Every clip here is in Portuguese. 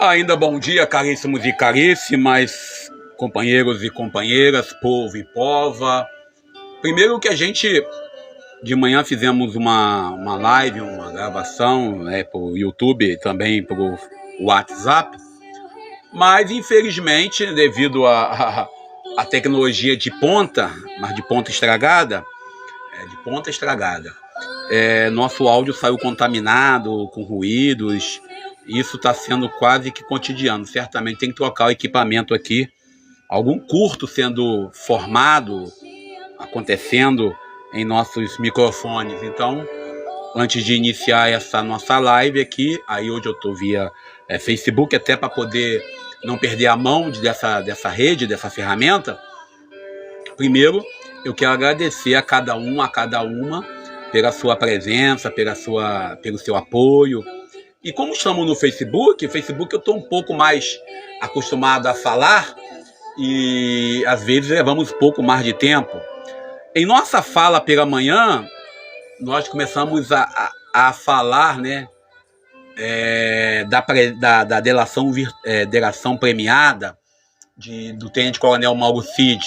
Ainda bom dia, caríssimos e caríssimas, companheiros e companheiras, povo e pova. Primeiro que a gente, de manhã fizemos uma live, uma gravação, pro YouTube e também pro WhatsApp, mas infelizmente, devido à tecnologia de ponta, mas de ponta estragada, nosso áudio saiu contaminado, com ruídos. Isso está sendo quase que cotidiano. Certamente tem que trocar o equipamento aqui. Algum curto sendo formado, acontecendo em nossos microfones. Então, antes de iniciar essa nossa live aqui, aí hoje eu estou via Facebook, até para poder não perder a mão dessa rede, dessa ferramenta. Primeiro, eu quero agradecer a cada uma pela sua presença, pelo seu apoio. E como estamos no Facebook eu estou um pouco mais acostumado a falar e às vezes levamos um pouco mais de tempo. Em nossa fala pela manhã, nós começamos a falar, né, da delação premiada do tenente-coronel Mauro Cid.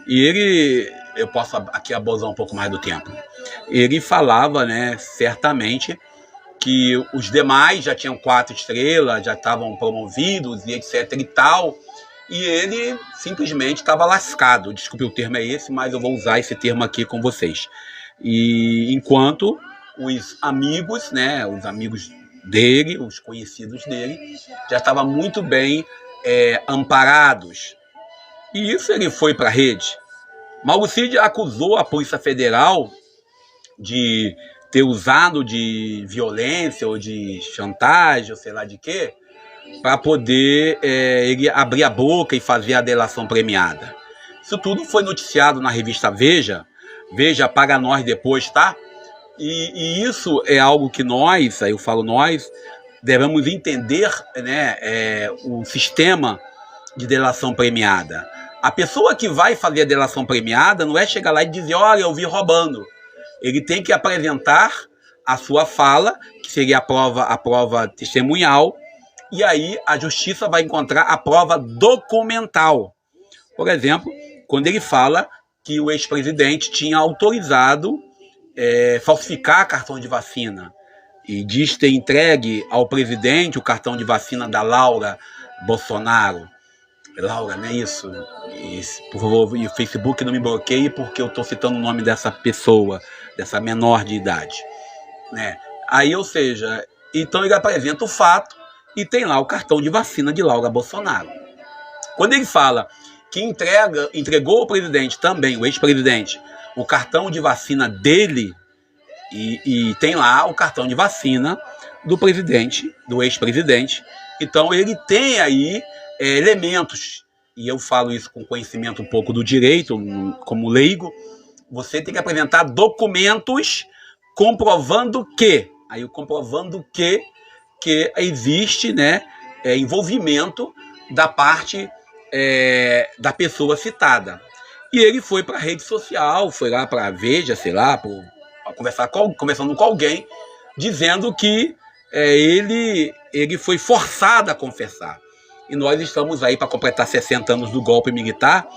E ele, eu posso aqui abusar um pouco mais do tempo, ele falava, né, certamente, que os demais já tinham 4 estrelas, já estavam promovidos e etc e tal, e ele simplesmente estava lascado. Desculpe, o termo é esse, mas eu vou usar esse termo aqui com vocês. E enquanto os amigos, né, os amigos dele, os conhecidos dele, já estavam muito bem amparados. E isso ele foi para a rede. Mauro Cid acusou a Polícia Federal de ter usado de violência ou de chantagem, ou sei lá de quê, para poder ele abrir a boca e fazer a delação premiada. Isso tudo foi noticiado na revista Veja. Veja, paga nós depois, tá? E isso é algo que nós, aí eu falo nós, devemos entender, né, o sistema de delação premiada. A pessoa que vai fazer a delação premiada não é chegar lá e dizer, olha, eu vi roubando. Ele tem que apresentar a sua fala, que seria a prova testemunhal, e aí a justiça vai encontrar a prova documental. Por exemplo, quando ele fala que o ex-presidente tinha autorizado falsificar cartão de vacina e diz ter entregue ao presidente o cartão de vacina da Laura Bolsonaro. Laura, não é isso? Por favor, e o Facebook não me bloqueie porque eu estou citando o nome dessa pessoa, dessa menor de idade, né? Aí, ou seja, então ele apresenta o fato e tem lá o cartão de vacina de Laura Bolsonaro. Quando ele fala que entregou ao presidente também, o ex-presidente, o cartão de vacina dele e tem lá o cartão de vacina do presidente, do ex-presidente, então ele tem aí elementos, e eu falo isso com conhecimento um pouco do direito, como leigo. Você tem que apresentar documentos comprovando que existe, né, envolvimento da parte da pessoa citada. E ele foi para a rede social, foi lá para a Veja, sei lá, conversando com alguém, dizendo que ele foi forçado a confessar. E nós estamos aí para completar 60 anos do golpe militar,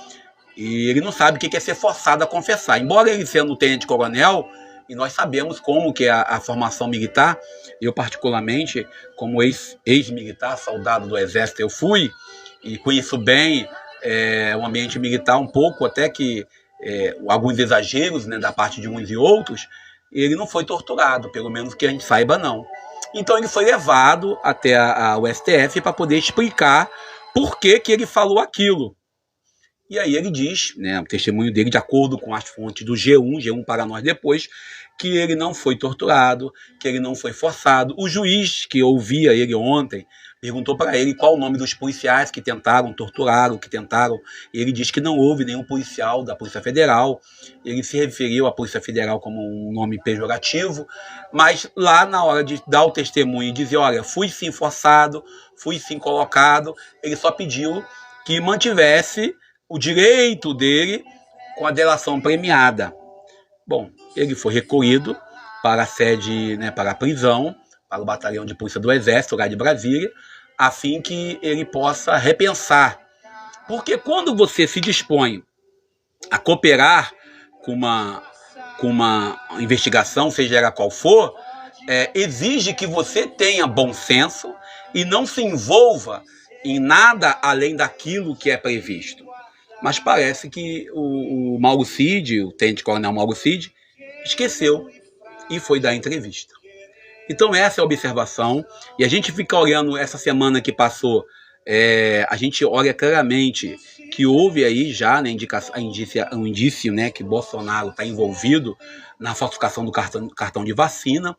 e ele não sabe o que é ser forçado a confessar. Embora ele sendo tenente-coronel, e nós sabemos como que é a formação militar, eu particularmente, como ex-militar, soldado do Exército, eu fui, e conheço bem o ambiente militar um pouco, até que alguns exageros, né, da parte de uns e outros. Ele não foi torturado, pelo menos que a gente saiba, não. Então ele foi levado até o STF para poder explicar por que ele falou aquilo. E aí ele diz, né, o testemunho dele, de acordo com as fontes do G1 para nós depois, que ele não foi torturado, que ele não foi forçado. O juiz que ouvia ele ontem perguntou para ele qual o nome dos policiais que tentaram torturar, e ele diz que não houve nenhum policial da Polícia Federal. Ele se referiu à Polícia Federal como um nome pejorativo, mas lá na hora de dar o testemunho e dizer, olha, fui sim forçado, fui sim colocado, ele só pediu que mantivesse o direito dele com a delação premiada. Bom, ele foi recolhido para a sede, né, para a prisão, para o batalhão de polícia do Exército, lá de Brasília, a fim que ele possa repensar. Porque quando você se dispõe a cooperar com uma investigação, seja ela qual for, exige que você tenha bom senso e não se envolva em nada além daquilo que é previsto. Mas parece que o Mauro Cid, o tenente-coronel Mauro Cid, esqueceu e foi dar entrevista. Então essa é a observação, e a gente fica olhando essa semana que passou, a gente olha claramente que houve aí já, né, um indício, né, que Bolsonaro está envolvido na falsificação do cartão de vacina,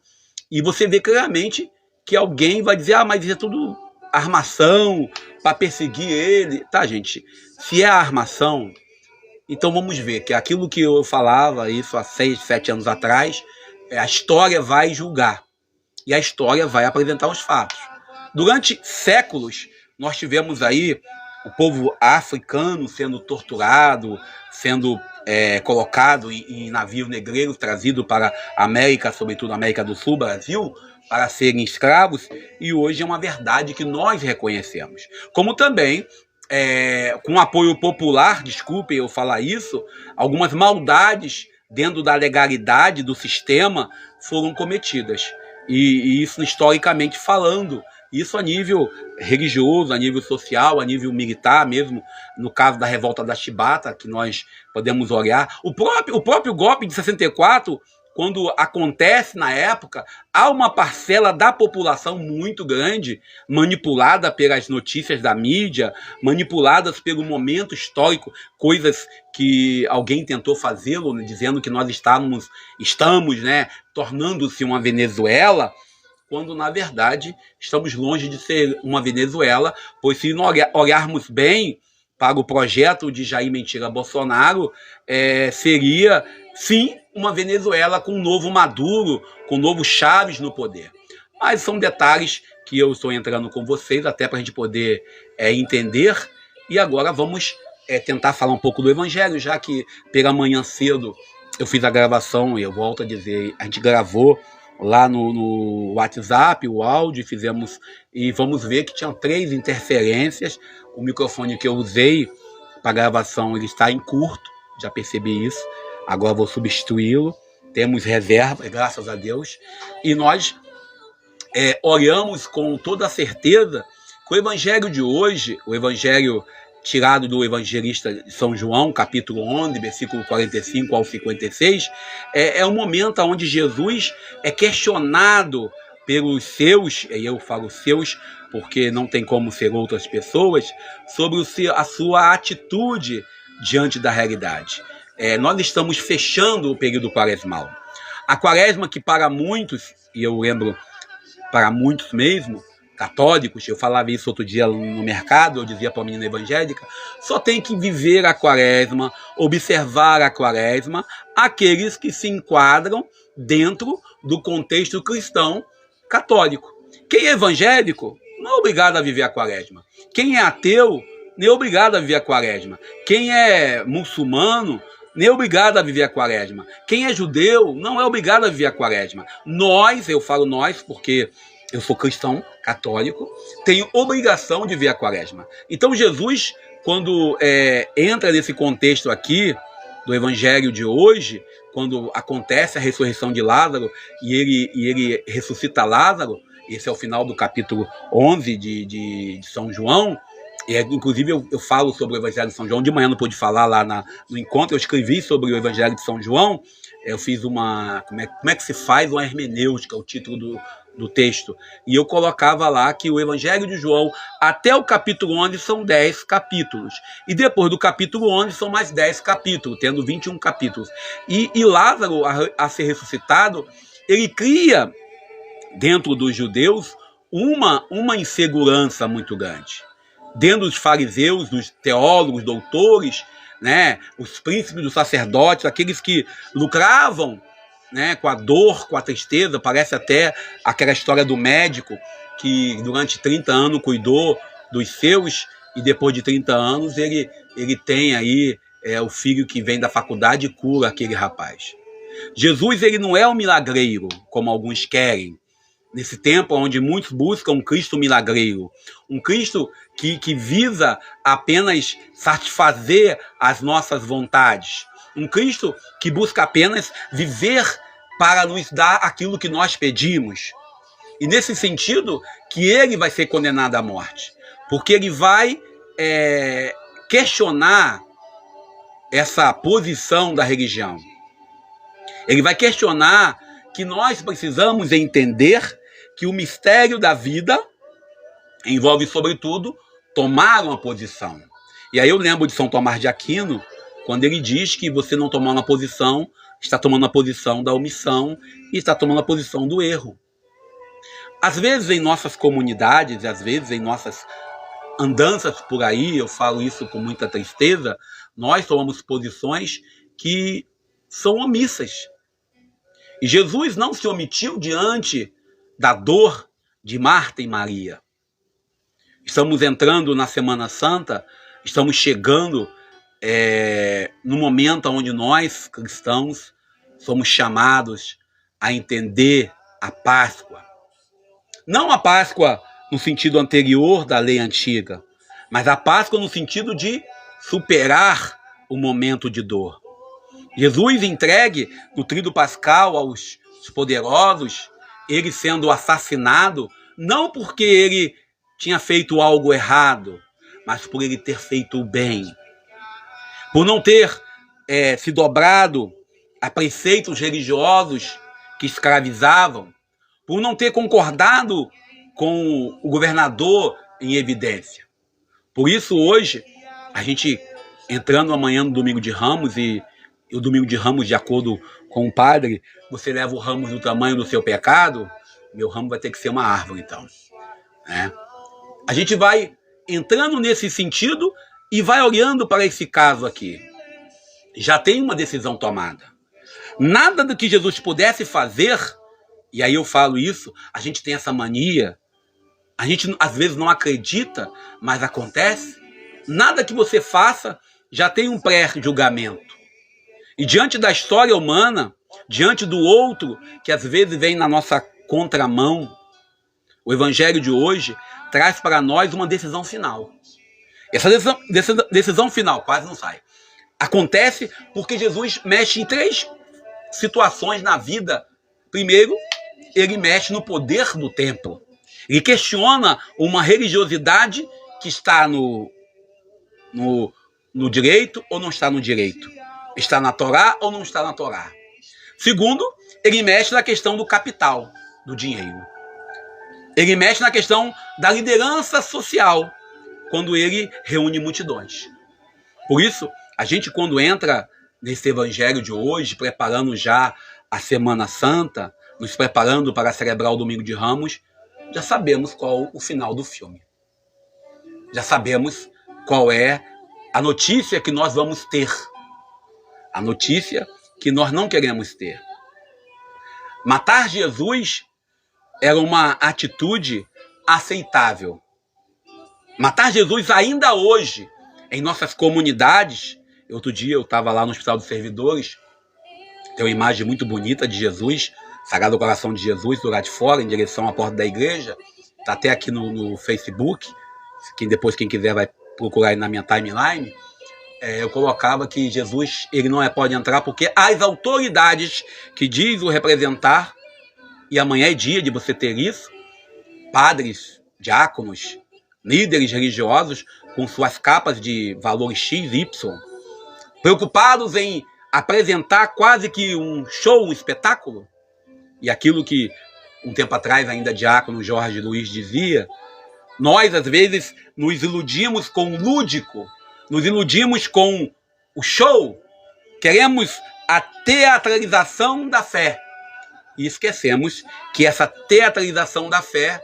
e você vê claramente que alguém vai dizer, mas isso é tudo armação para perseguir ele. Tá, gente, se é armação, então vamos ver que aquilo que eu falava isso há 6, 7 anos atrás, a história vai julgar. E a história vai apresentar os fatos. Durante séculos, nós tivemos aí o povo africano sendo torturado, sendo colocado em navios negreiros, trazido para a América, sobretudo a América do Sul, Brasil, para serem escravos, e hoje é uma verdade que nós reconhecemos. Como também, com apoio popular, desculpem eu falar isso, algumas maldades dentro da legalidade do sistema foram cometidas. E isso historicamente falando, isso a nível religioso, a nível social, a nível militar mesmo, no caso da revolta da Chibata, que nós podemos olhar. O próprio golpe de 64, quando acontece na época, há uma parcela da população muito grande, manipulada pelas notícias da mídia, manipuladas pelo momento histórico, coisas que alguém tentou fazê-lo, né, dizendo que nós estamos, né, tornando-se uma Venezuela, quando, na verdade, estamos longe de ser uma Venezuela, pois se nós olharmos bem para o projeto de Jair Mentira Bolsonaro, seria, sim, uma Venezuela com um novo Maduro, com um novo Chaves no poder. Mas são detalhes que eu estou entrando com vocês, até para a gente poder entender. E agora vamos tentar falar um pouco do Evangelho, já que pela manhã cedo eu fiz a gravação, e eu volto a dizer, a gente gravou lá no WhatsApp, o áudio, fizemos, e vamos ver que tinham 3 interferências. O microfone que eu usei para gravação, ele está em curto, já percebi isso, agora vou substituí-lo, temos reserva, graças a Deus, e nós olhamos com toda a certeza que o Evangelho de hoje, o Evangelho tirado do Evangelista de São João, capítulo 11, versículo 45 ao 56, é um momento onde Jesus é questionado pelos seus, e eu falo seus porque não tem como ser outras pessoas, sobre a sua atitude diante da realidade. Nós estamos fechando o período quaresmal. A quaresma que para muitos, e eu lembro para muitos mesmo, católicos, eu falava isso outro dia no mercado, eu dizia para a menina evangélica, só tem que viver a quaresma, observar a quaresma, aqueles que se enquadram dentro do contexto cristão católico. Quem é evangélico não é obrigado a viver a quaresma. Quem é ateu nem é obrigado a viver a quaresma. Quem é muçulmano nem é obrigado a viver a quaresma. Quem é judeu não é obrigado a viver a quaresma. Nós, eu falo nós porque eu sou cristão católico, tenho obrigação de ver a quaresma. Então Jesus, quando entra nesse contexto aqui do Evangelho de hoje, quando acontece a ressurreição de Lázaro e ele ressuscita Lázaro, esse é o final do capítulo 11 de São João, inclusive eu falo sobre o Evangelho de São João, de manhã não pude falar lá no encontro, eu escrevi sobre o Evangelho de São João, eu fiz como é que se faz uma hermenêutica, o título do texto, e eu colocava lá que o Evangelho de João, até o capítulo 11, são 10 capítulos, e depois do capítulo 11 são mais 10 capítulos, tendo 21 capítulos, e Lázaro, a ser ressuscitado, ele cria, dentro dos judeus, uma insegurança muito grande, dentro dos fariseus, dos teólogos, doutores, né, os príncipes dos sacerdotes, aqueles que lucravam, né, com a dor, com a tristeza. Parece até aquela história do médico que durante 30 anos cuidou dos seus e depois de 30 anos ele tem aí o filho que vem da faculdade e cura aquele rapaz. Jesus, ele não é um milagreiro, como alguns querem. nesse tempo onde muitos buscam um Cristo milagreiro, um Cristo que visa apenas satisfazer as nossas vontades, um Cristo que busca apenas viver para nos dar aquilo que nós pedimos. E nesse sentido que ele vai ser condenado à morte, porque ele vai questionar essa posição da religião. Ele vai questionar que nós precisamos entender que o mistério da vida envolve, sobretudo, tomar uma posição. E aí eu lembro de São Tomás de Aquino, quando ele diz que você não tomar uma posição, está tomando a posição da omissão e está tomando a posição do erro. Às vezes em nossas comunidades, às vezes em nossas andanças por aí, eu falo isso com muita tristeza, nós tomamos posições que são omissas. E Jesus não se omitiu diante da dor de Marta e Maria. Estamos entrando na Semana Santa, estamos chegando no momento onde nós, cristãos, somos chamados a entender a Páscoa. Não a Páscoa no sentido anterior da lei antiga, mas a Páscoa no sentido de superar o momento de dor. Jesus entregue no tríduo pascal aos poderosos, ele sendo assassinado, não porque ele tinha feito algo errado, mas por ele ter feito o bem. Por não ter se dobrado a preceitos religiosos que escravizavam, por não ter concordado com o governador em evidência. Por isso, hoje, a gente entrando amanhã no Domingo de Ramos, e o Domingo de Ramos, de acordo com o padre, você leva o ramo do tamanho do seu pecado, meu ramo vai ter que ser uma árvore, então. A gente vai entrando nesse sentido e vai olhando para esse caso aqui. Já tem uma decisão tomada. Nada do que Jesus pudesse fazer, e aí eu falo isso, a gente tem essa mania, a gente às vezes não acredita, mas acontece. Nada que você faça já tem um pré-julgamento. E diante da história humana, diante do outro, que às vezes vem na nossa contramão, o Evangelho de hoje traz para nós uma decisão final. Essa decisão final quase não sai. Acontece porque Jesus mexe em 3 situações na vida. Primeiro, ele mexe no poder do templo. Ele questiona uma religiosidade que está no direito ou não está no direito. Está na Torá ou não está na Torá. Segundo, ele mexe na questão do capital, do dinheiro. Ele mexe na questão da liderança social, quando ele reúne multidões. Por isso, a gente quando entra nesse evangelho de hoje, preparando já a Semana Santa, nos preparando para celebrar o Domingo de Ramos, já sabemos qual o final do filme. Já sabemos qual é a notícia que nós vamos ter. A notícia que nós não queremos ter. Matar Jesus era uma atitude aceitável. Matar Jesus ainda hoje, em nossas comunidades. Outro dia eu estava lá no Hospital dos Servidores, tem uma imagem muito bonita de Jesus, Sagrado Coração de Jesus, do lado de fora, em direção à porta da igreja. Está até aqui no Facebook. Depois, quem quiser, vai procurar aí na minha timeline. Eu colocava que Jesus ele não pode entrar porque as autoridades que diz o representar, e amanhã é dia de você ter isso, padres, diáconos, líderes religiosos com suas capas de valor X, Y, preocupados em apresentar quase que um show, um espetáculo. E aquilo que um tempo atrás ainda diácono Jorge Luiz dizia, nós às vezes nos iludimos com o lúdico, nos iludimos com o show, queremos a teatralização da fé. E esquecemos que essa teatralização da fé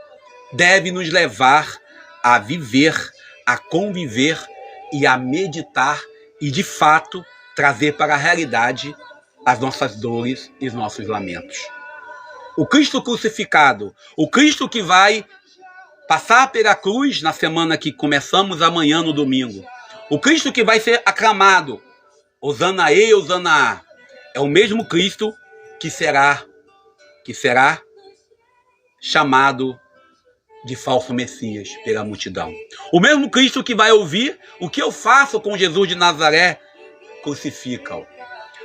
deve nos levar a viver, a conviver e a meditar e, de fato, trazer para a realidade as nossas dores e os nossos lamentos. O Cristo crucificado, o Cristo que vai passar pela cruz na semana que começamos amanhã no domingo, o Cristo que vai ser aclamado, Hosana Ei, Hosana A, é o mesmo Cristo que será chamado de falso Messias pela multidão. O mesmo Cristo que vai ouvir o que eu faço com Jesus de Nazaré, crucifica-o.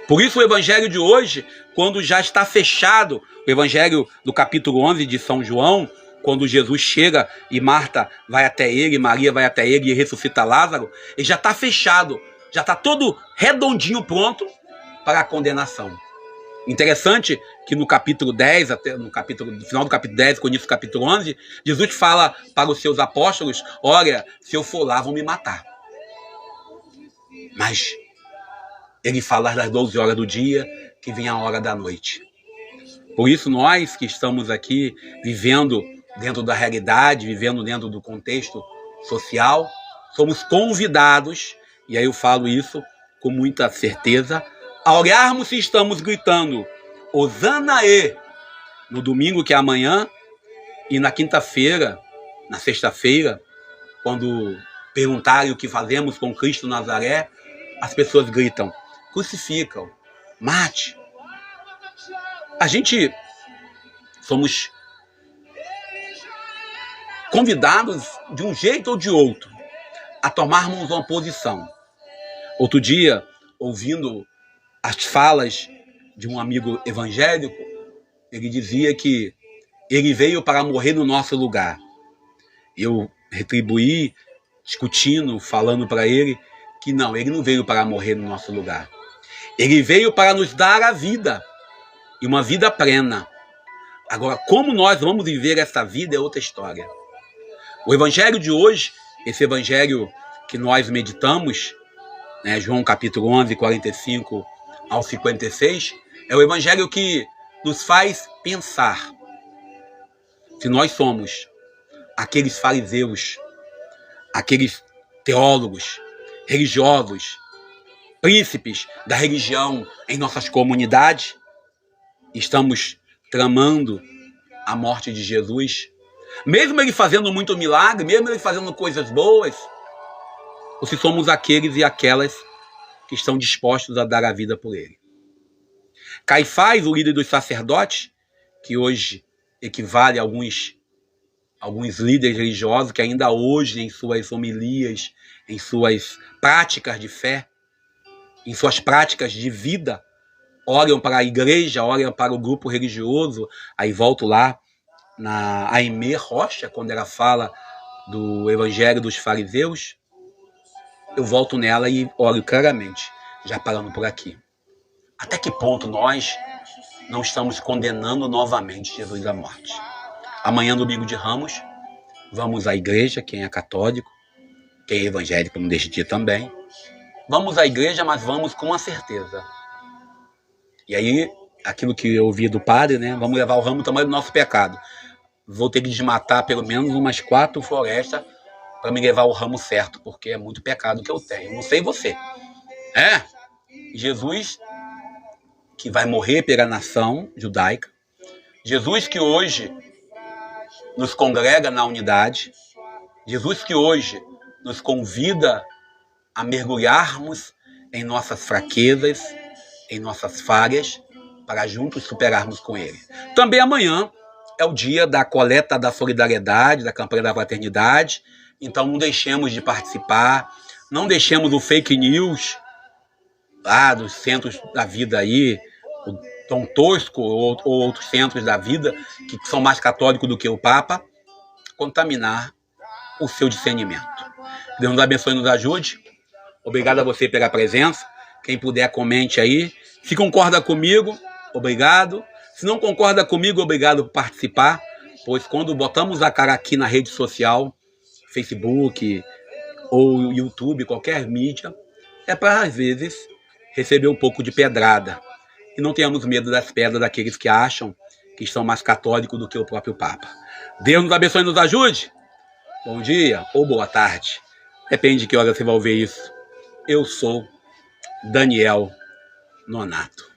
Por isso o evangelho de hoje, quando já está fechado, o evangelho do capítulo 11 de São João, quando Jesus chega e Marta vai até ele, Maria vai até ele e ressuscita Lázaro, ele já está fechado, já está todo redondinho pronto para a condenação. Interessante que no capítulo 10, até no final do capítulo 10, com o início do capítulo 11, Jesus fala para os seus apóstolos: olha, se eu for lá, vão me matar. Mas ele fala das 12 horas do dia, que vem a hora da noite. Por isso nós que estamos aqui vivendo dentro da realidade, vivendo dentro do contexto social, somos convidados, e aí eu falo isso com muita certeza, a olharmos se estamos gritando Hosana e no domingo, que é amanhã, e na quinta-feira, na sexta-feira, quando perguntarem o que fazemos com Cristo Nazaré, as pessoas gritam, crucificam, mate. A gente somos convidados de um jeito ou de outro a tomarmos uma posição. Outro dia, ouvindo as falas de um amigo evangélico, ele dizia que ele veio para morrer no nosso lugar. Eu retribuí, discutindo, falando para ele que não, ele não veio para morrer no nosso lugar. Ele veio para nos dar a vida, e uma vida plena. Agora, como nós vamos viver essa vida é outra história. O evangelho de hoje, esse evangelho que nós meditamos, né, João capítulo 11, 45 ao 56, é o evangelho que nos faz pensar se nós somos aqueles fariseus, aqueles teólogos, religiosos, príncipes da religião em nossas comunidades, estamos tramando a morte de Jesus, mesmo ele fazendo muito milagre, mesmo ele fazendo coisas boas, ou se somos aqueles e aquelas que estão dispostos a dar a vida por ele. Caifás, o líder dos sacerdotes, que hoje equivale a alguns líderes religiosos que ainda hoje, em suas homilias, em suas práticas de fé, em suas práticas de vida, olham para a igreja, olham para o grupo religioso. Aí volto lá na Aimee Rocha, quando ela fala do evangelho dos fariseus, eu volto nela e olho claramente, já parando por aqui. Até que ponto nós não estamos condenando novamente Jesus à morte? Amanhã, domingo de Ramos, vamos à igreja, quem é católico, quem é evangélico não deixe de ir também. Vamos à igreja, mas vamos com uma certeza. E aí, aquilo que eu ouvi do padre, né? Vamos levar o ramo do tamanho do nosso pecado. Vou ter que desmatar pelo menos umas 4 florestas para me levar o ramo certo, porque é muito pecado que eu tenho. Não sei você. Jesus, que vai morrer pela nação judaica. Jesus que hoje nos congrega na unidade. Jesus que hoje nos convida a mergulharmos em nossas fraquezas, em nossas falhas, para juntos superarmos com ele. Também amanhã é o dia da coleta da solidariedade, da campanha da fraternidade. Então não deixemos de participar, não deixemos o fake news lá dos centros da vida aí, o Dom Tosco ou outros centros da vida, que são mais católicos do que o Papa, contaminar o seu discernimento. Deus nos abençoe e nos ajude. Obrigado a você pela presença. Quem puder, comente aí. Se concorda comigo, obrigado. Se não concorda comigo, obrigado por participar, pois quando botamos a cara aqui na rede social, Facebook ou YouTube, qualquer mídia, é para, às vezes, receber um pouco de pedrada. E não tenhamos medo das pedras daqueles que acham que estão mais católicos do que o próprio Papa. Deus nos abençoe e nos ajude. Bom dia ou boa tarde. Depende de que hora você vai ouvir isso. Eu sou Daniel Nonato.